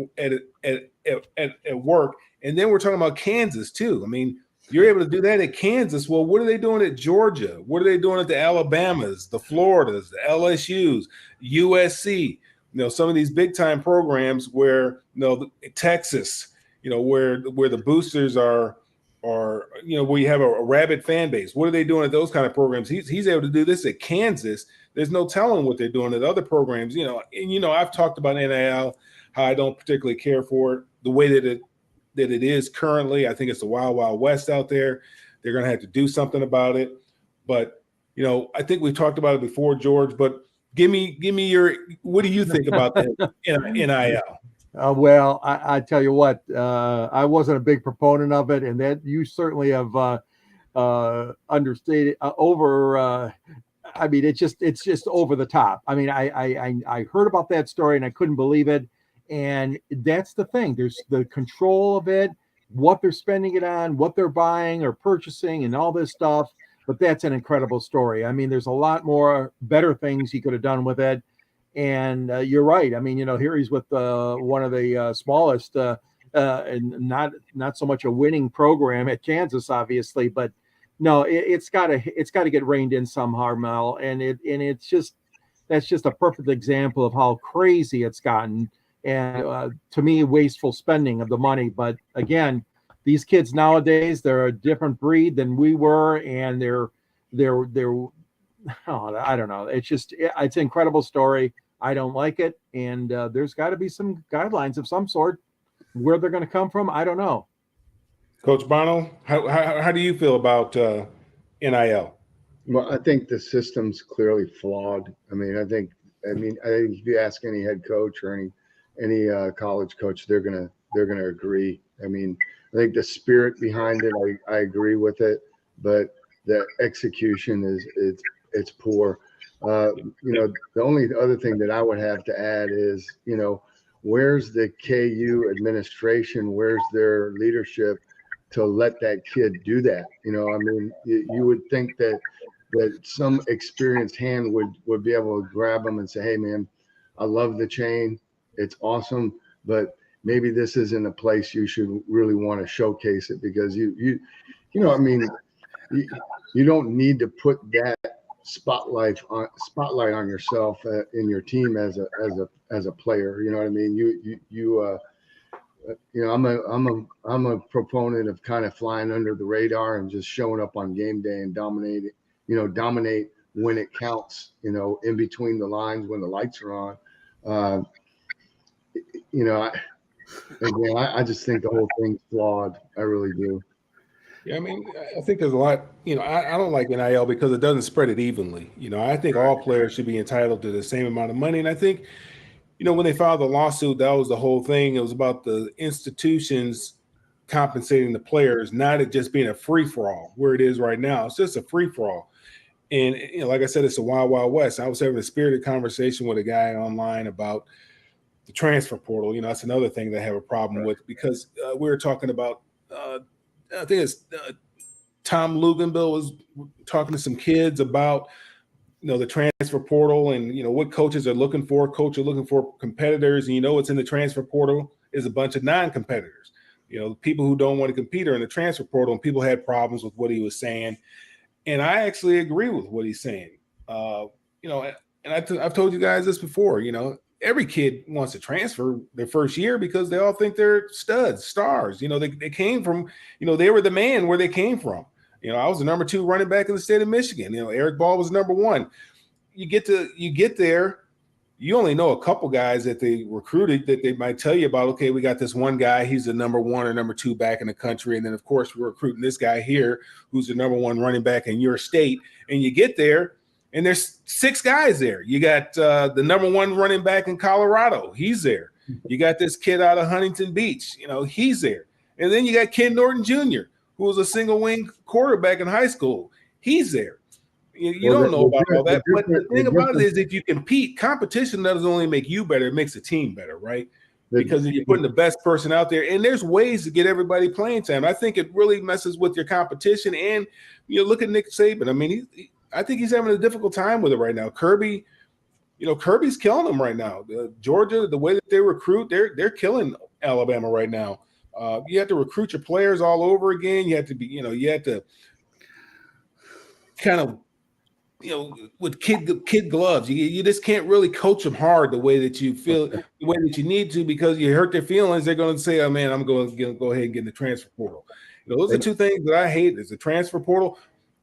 work. And then we're talking about Kansas too. I mean, you're able to do that at Kansas. Well, what are they doing at Georgia? What are they doing at the Alabamas, the Floridas, the LSUs, USC? You know, some of these big time programs where, you know, Texas, you know, where the boosters are, you know, where you have a rabid fan base. What are they doing at those kind of programs? He's able to do this at Kansas. There's no telling what they're doing at other programs, you know. And, you know, I've talked about NIL, how I don't particularly care for it, the way that it is currently. I think it's the wild, wild west out there. They're going to have to do something about it. But I think we talked about it before, George. But give me what do you think about the NIL? Well, I tell you what, I wasn't a big proponent of it, and that you certainly have understated over. I mean, it's just over the top. I mean, I heard about that story and I couldn't believe it. And that's the thing. There's the control of it, what they're spending it on, what they're buying or purchasing, and all this stuff. But that's an incredible story. I mean, there's a lot more better things he could have done with it. And you're right. I mean, here he's with one of the smallest, and not so much a winning program at Kansas, obviously, but no, it's got to get reined in somehow, Mel. And that's just a perfect example of how crazy it's gotten, and to me, wasteful spending of the money. But again, these kids nowadays, they're a different breed than we were, and they're oh, I don't know. It's an incredible story. I don't like it. And there's got to be some guidelines of some sort. Where they're going to come from, I don't know. Coach Bono, how do you feel about NIL? Well, I think the system's clearly flawed. I think if you ask any head coach or any college coach, they're gonna agree. I think the spirit behind it, I agree with it, but the execution it's poor. The only other thing that I would have to add is, where's the KU administration? Where's their leadership to let that kid do that? You would think that some experienced hand would be able to grab them and say, hey man, I love the chain. It's awesome, but maybe this isn't a place you should really want to showcase it, because you don't need to put that spotlight on yourself in your team as a player. You know what I mean? I'm a proponent of kind of flying under the radar and just showing up on game day and dominate when it counts, in between the lines when the lights are on. I just think the whole thing's flawed. I really do. Yeah, I think there's a lot, I don't like NIL because it doesn't spread it evenly. I think all players should be entitled to the same amount of money. And I think, when they filed the lawsuit, that was the whole thing. It was about the institutions compensating the players, not it just being a free-for-all where it is right now. It's just a free-for-all. And, like I said, it's a wild, wild west. I was having a spirited conversation with a guy online about the transfer portal. That's another thing that I have a problem with, because we were talking about I think it's Tom Luganville was talking to some kids about, the transfer portal and, what coaches are looking for. Coaches are looking for competitors. And what's in the transfer portal is a bunch of non-competitors. People who don't want to compete are in the transfer portal, and people had problems with what he was saying. And I actually agree with what he's saying. And I've told you guys this before, every kid wants to transfer their first year because they all think they're studs, stars. They came from, they were the man where they came from. I was the number 2 running back in the state of Michigan. Eric Ball was number 1. You get there, you only know a couple guys that they recruited that they might tell you about. Okay, we got this one guy, he's the number 1 or number 2 back in the country. And then of course we're recruiting this guy here, who's the number 1 running back in your state. And you get there, and there's 6 guys there. You got the number 1 running back in Colorado. He's there. You got this kid out of Huntington Beach. He's there. And then you got Ken Norton Jr., who was a single wing quarterback in high school. He's there. You don't know about all that. But the thing about it is, if you compete, competition doesn't only make you better, it makes the team better, right? Because you're putting the best person out there. And there's ways to get everybody playing time. I think it really messes with your competition. And look at Nick Saban. I think he's having a difficult time with it right now. Kirby's killing them right now. Georgia, the way that they recruit, they're killing Alabama right now. You have to recruit your players all over again. You have to be, you have to kind of, with kid gloves. You just can't really coach them hard the way that you feel, the way that you need to, because you hurt their feelings. They're going to say, "Oh man, I'm going to go ahead and get in the transfer portal." Those are 2 things that I hate: is the transfer portal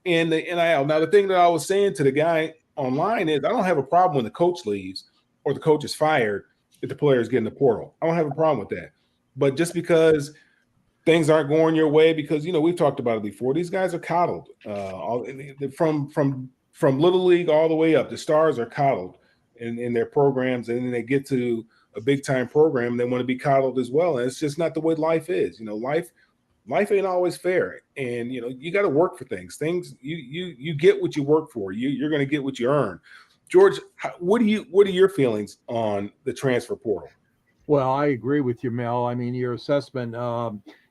and the NIL. Now, the thing that I was saying to the guy online is, I don't have a problem when the coach leaves or the coach is fired if the players get in the portal. I don't have a problem with that. But just because things aren't going your way because, we've talked about it before. These guys are coddled, from little league all the way up. The stars are coddled in their programs, and then they get to a big time program. They want to be coddled as well. And it's just not the way life is. Life ain't always fair. And, you got to work for things. You get what you work for. You're going to get what you earn. George, what are your feelings on the transfer portal? Well, I agree with you, Mel. I mean, your assessment,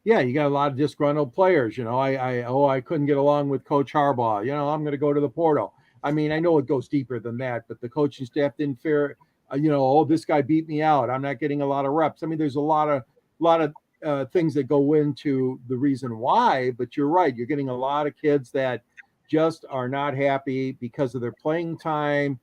yeah, you got a lot of disgruntled players. I couldn't get along with Coach Harbaugh. I'm going to go to the portal. I mean, I know it goes deeper than that, but the coaching staff didn't fare, this guy beat me out. I'm not getting a lot of reps. I mean, there's a lot of things that go into the reason why, but you're right. You're getting a lot of kids that just are not happy because of their playing time.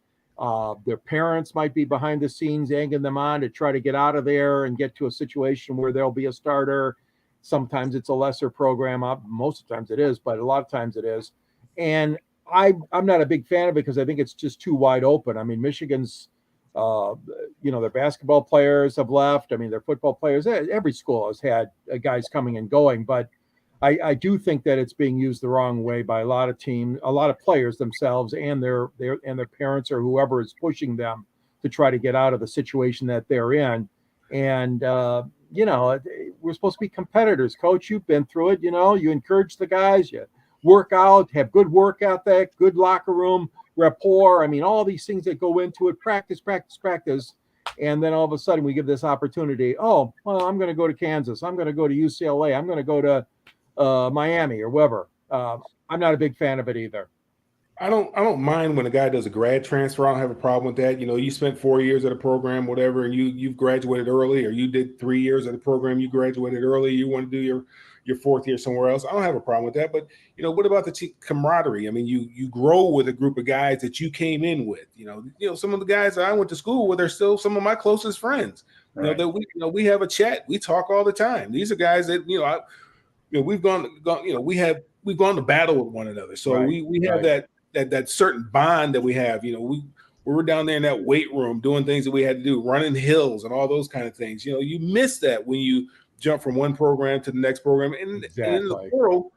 Their parents might be behind the scenes egging them on to try to get out of there and get to a situation where they'll be a starter. Sometimes it's a lesser program. Most of the times it is, but a lot of times it is. And I'm not a big fan of it because I think it's just too wide open. I mean, Michigan's, their basketball players have left. I mean, their football players, every school has had guys coming and going, but I do think that it's being used the wrong way by a lot of teams, a lot of players themselves, and their parents or whoever is pushing them to try to get out of the situation that they're in. And we're supposed to be competitors, Coach. You've been through it. You encourage the guys, you work out, have good work ethic, good locker room rapport. I mean, all these things that go into it. Practice. And then all of a sudden we give this opportunity. Oh, well, I'm going to go to Kansas. I'm going to go to UCLA. I'm going to go to Miami or wherever. I'm not a big fan of it either. I don't mind when a guy does a grad transfer. I don't have a problem with that. You spent 4 years at a program, whatever, and you've graduated early, or you did 3 years at a program, you graduated early, you want to do your fourth year somewhere else. I don't have a problem with that. But what about the camaraderie? I mean, you grow with a group of guys that you came in with. Some of the guys that I went to school with are still some of my closest friends. Right. That we have a chat, we talk all the time. These are guys that we've gone we've gone to battle with one another. So Right. we have that certain bond that we have. We were down there in that weight room doing things that we had to do, running hills and all those kind of things. You miss that when you jump from one program to the next program. And in the portal,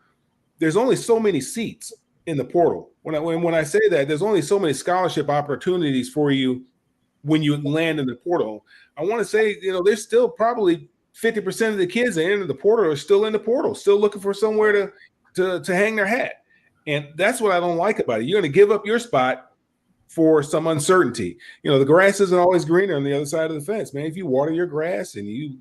there's only so many seats in the portal. When I say that, there's only so many scholarship opportunities for you when you land in the portal. I want to say, there's still probably 50% of the kids that enter the portal are still in the portal, still looking for somewhere to hang their hat. And that's what I don't like about it. You're going to give up your spot for some uncertainty. The grass isn't always greener on the other side of the fence, man. If you water your grass and you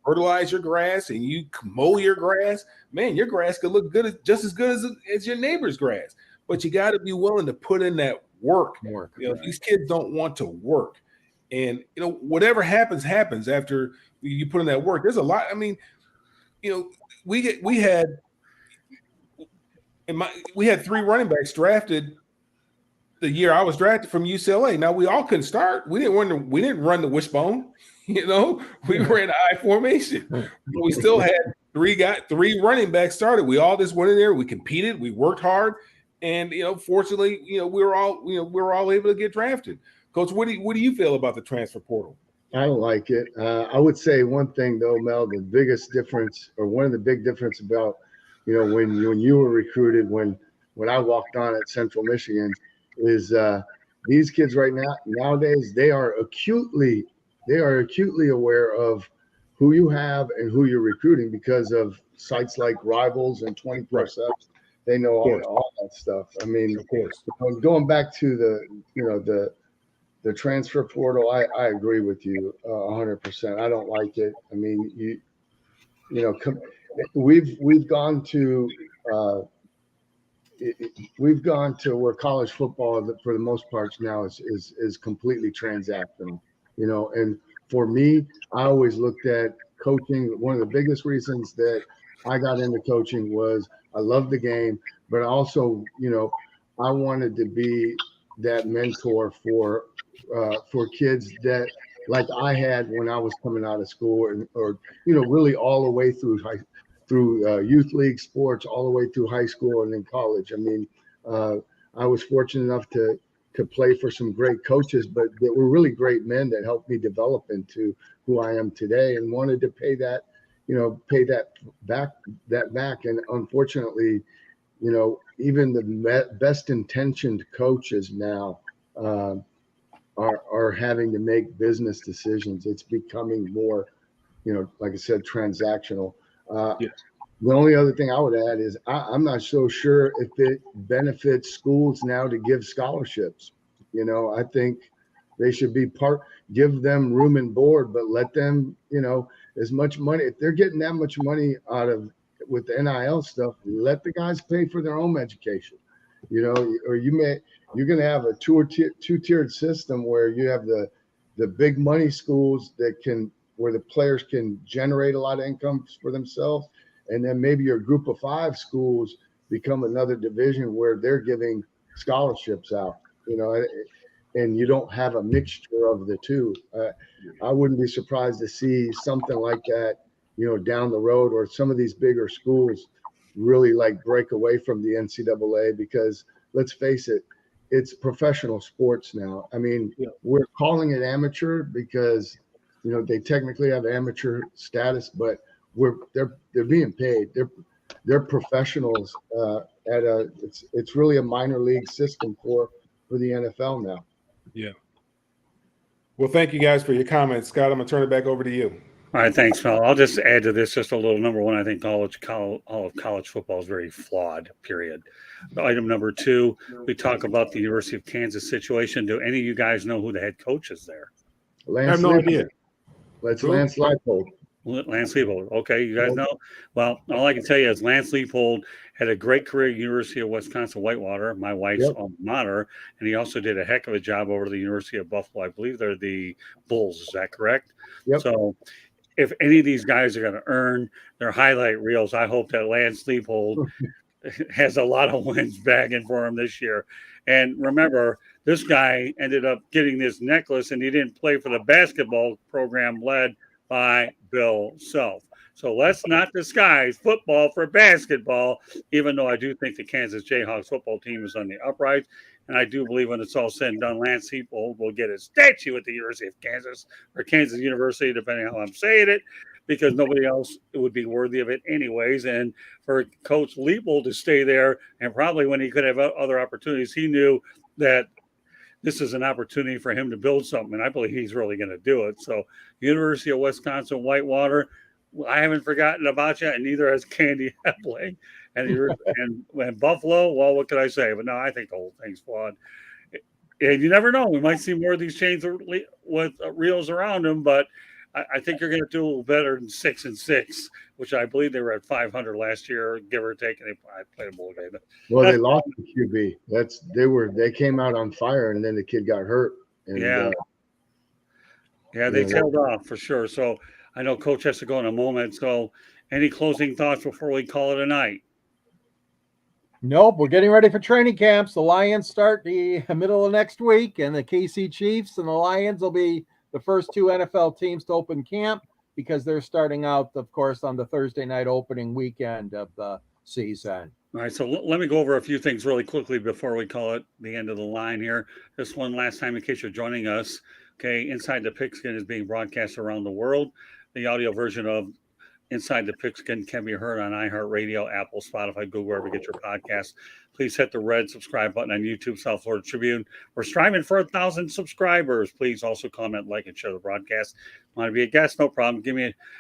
fertilize your grass and you mow your grass, man, your grass could look good, just as good as your neighbor's grass. But you got to be willing to put in that work. These kids don't want to work. And, whatever happens after you put in that work. There's a lot. I mean, we had 3 running backs drafted the year I was drafted from UCLA. Now we all couldn't start. We didn't run the wishbone. We ran I formation. But we still had 3 running backs started. We all just went in there. We competed. We worked hard, and fortunately, we were all able to get drafted. Coach, what do you feel about the transfer portal? I don't like it. I would say one thing though, Mel, the biggest difference, or one of the big difference about, when you were recruited, when I walked on at Central Michigan, is these kids right nowadays, they are acutely aware of who you have and who you're recruiting because of sites like Rivals and 24/7. They know all that stuff. I mean, of course, going back to the transfer portal, I agree with you 100%. I don't like it. I mean, we've gone to where college football, for the most part now, is completely transactional. And for me, I always looked at coaching. One of the biggest reasons that I got into coaching was I loved the game, but also, I wanted to be that mentor for kids that, like I had when I was coming out of school, or really all the way through youth league sports, all the way through high school and then college. I mean, I was fortunate enough to play for some great coaches, but they were really great men that helped me develop into who I am today, and wanted to pay that pay that back. And unfortunately, even the best intentioned coaches now are having to make business decisions. It's becoming more, like I said, transactional. The only other thing I would add is I'm not so sure if it benefits schools now to give scholarships. I think they should be give them room and board, but let them, as much money. If they're getting that much money out of with the NIL stuff, let the guys pay for their own education. Or you're going to have a two-tiered system where you have the big money schools where the players can generate a lot of income for themselves. And then maybe your group of 5 schools become another division where they're giving scholarships out, and you don't have a mixture of the two. I wouldn't be surprised to see something like that, down the road, or some of these bigger schools really break away from the NCAA, because let's face it, it's professional sports now. I mean, we're calling it amateur because, they technically have amateur status, but they're being paid. They're professionals it's really a minor league system for the NFL now. Yeah. Well, thank you guys for your comments. Scott, I'm gonna turn it back over to you. All right, thanks, Mel. I'll just add to this just a little. Number one, I think all of college football is very flawed, period. Item number 2, we talk about the University of Kansas situation. Do any of you guys know who the head coach is there? I have no idea. Lance Leipold. Lance Leipold. Okay, you guys know? Well, all I can tell you is Lance Leipold had a great career at University of Wisconsin Whitewater, my wife's alma mater, and he also did a heck of a job over to the University of Buffalo. I believe they're the Bulls. Is that correct? Yep. So if any of these guys are going to earn their highlight reels, I hope that Lance Leipold has a lot of wins bagging for him this year. And remember, this guy ended up getting this necklace, and he didn't play for the basketball program led by Bill Self. So let's not disguise football for basketball, even though I do think the Kansas Jayhawks football team is on the upright. And I do believe when it's all said and done, Lance Leipold will get a statue at the University of Kansas, or Kansas University, depending on how I'm saying it, because nobody else would be worthy of it anyways. And for Coach Leipold to stay there, and probably when he could have other opportunities, he knew that this is an opportunity for him to build something, and I believe he's really going to do it. So University of Wisconsin Whitewater, I haven't forgotten about you, and neither has Candy Epling. And Buffalo, well, what could I say? But no, I think the whole thing's flawed. And you never know. We might see more of these chains with reels around them, but I think you're going to do a little better than 6-6, which I believe they were at 500 last year, give or take. And I played a bowl game. Well, they lost the QB. They came out on fire, and then the kid got hurt. And, they tailed off for sure. So I know Coach has to go in a moment. So any closing thoughts before we call it a night? Nope, we're getting ready for training camps. The Lions start the middle of next week, and the KC Chiefs and the Lions will be the first 2 NFL teams to open camp, because they're starting out, of course, on the Thursday night opening weekend of the season. All right, so let me go over a few things really quickly before we call it the end of the line here. Just one last time in case you're joining us. Okay, Inside the Pigskin is being broadcast around the world. The audio version of Inside the Pigskin can be heard on iHeartRadio, Apple, Spotify, Google, wherever you get your podcasts. Please hit the red subscribe button on YouTube, South Florida Tribune. We're striving for 1,000 subscribers. Please also comment, like, and share the broadcast. Want to be a guest? No problem.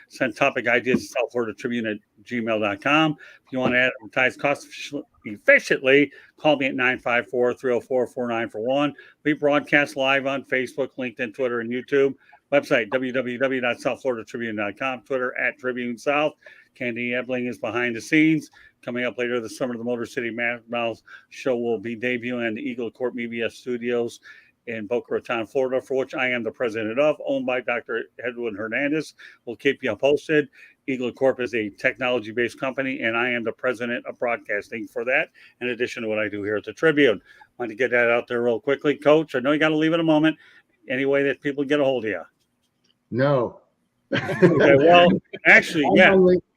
Send topic ideas to southfloridatribune@gmail.com. If you want to advertise cost efficiently, call me at 954-304-4941. We broadcast live on Facebook, LinkedIn, Twitter, and YouTube. Website, www.southfloridatribune.com. Twitter, @TribuneSouth. Candy Ebling is behind the scenes. Coming up later this summer, the Motor City Mouth show will be debuting in the Eagle Corp Media Studios in Boca Raton, Florida, for which I am the president of, owned by Dr. Edwin Hernandez. We'll keep you posted. Eagle Corp is a technology-based company, and I am the president of broadcasting for that, in addition to what I do here at the Tribune. I want to get that out there real quickly. Coach, I know you got to leave in a moment. Any way that people get a hold of you? No. Okay, well, actually,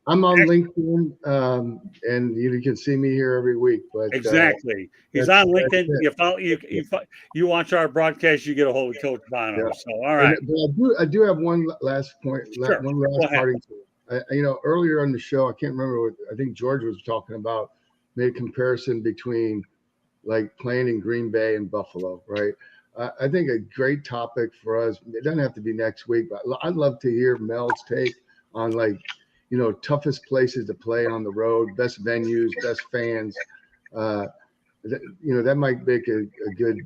I'm on LinkedIn, and you can see me here every week. But exactly, he's on LinkedIn. You follow, you watch our broadcast, you get a hold of Coach Bono. Yeah. So, all right. But I do have one last point. Sure. One last parting. Earlier on the show, I can't remember what, I think George was talking about, made a comparison between like playing in Green Bay and Buffalo, right? I think a great topic for us, it doesn't have to be next week, but I'd love to hear Mel's take on like, toughest places to play on the road, best venues, best fans. That might make a good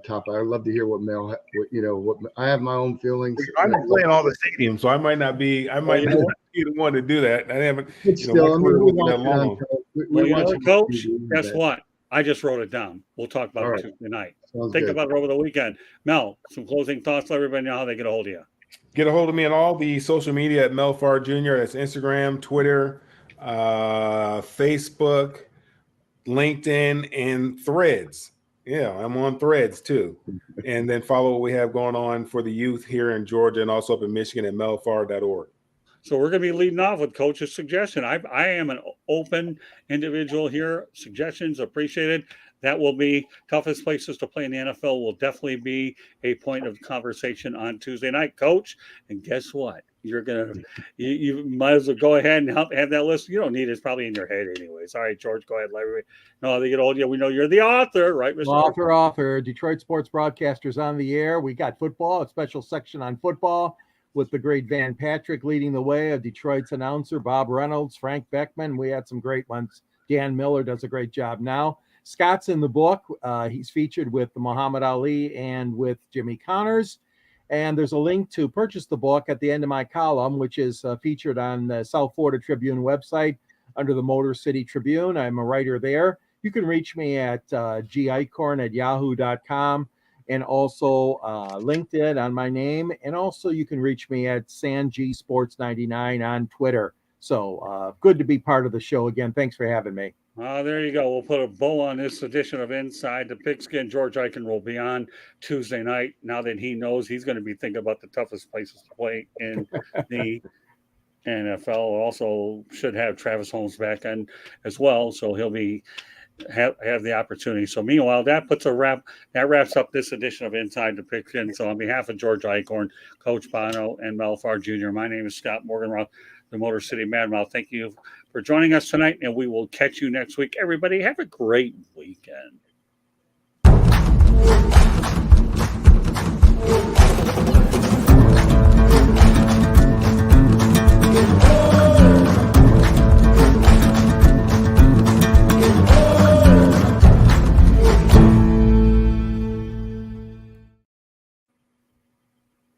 topic. I'd love to hear what Mel, what I have my own feelings. I'm playing all the stadiums, so I might not be the one to do that. I haven't. Coach, guess what? I just wrote it down. We'll talk about it Tuesday night. Think about it over the weekend. Mel, some closing thoughts. Let everybody know how they get a hold of you. Get a hold of me on all the social media at Mel Farr Jr. That's Instagram, Twitter, Facebook, LinkedIn, and Threads. Yeah, I'm on Threads too. And then follow what we have going on for the youth here in Georgia and also up in Michigan at melfarr.org. So we're going to be leading off with Coach's suggestion. I am an open individual here. Suggestions appreciated. That will be toughest places to play in the NFL will definitely be a point of conversation on Tuesday night, Coach. And guess what? You're going to, you might as well go ahead and have that list. You don't need it. It's probably in your head anyways. All right, George, go ahead. Let everybody know how they get hold of you. We know you're the author, right, Mr. Author. Detroit Sports Broadcasters on the air. We got football, a special section on football, with the great Van Patrick leading the way, of Detroit's announcer, Bob Reynolds, Frank Beckman. We had some great ones. Dan Miller does a great job now. Scott's in the book. He's featured with Muhammad Ali and with Jimmy Connors. And there's a link to purchase the book at the end of my column, which is featured on the South Florida Tribune website under the Motor City Tribune. I'm a writer there. You can reach me at gicorn@yahoo.com. And also LinkedIn on my name. And also you can reach me at SanGSports99 on Twitter. So good to be part of the show again. Thanks for having me. There you go. We'll put a bow on this edition of Inside the Pigskin. George Eichen will be on Tuesday night. Now that he knows he's going to be thinking about the toughest places to play in the NFL. Also should have Travis Holmes back in as well. So he'll be have the opportunity. So meanwhile, that wraps up this edition of Inside the Pigskin. So on behalf of George Eichhorn, Coach Bono, and Mel Farr Jr., my name is Scott Morganroth, the Motor City Madmouth. Thank you for joining us tonight, and we will catch you next week. Everybody, have a great weekend.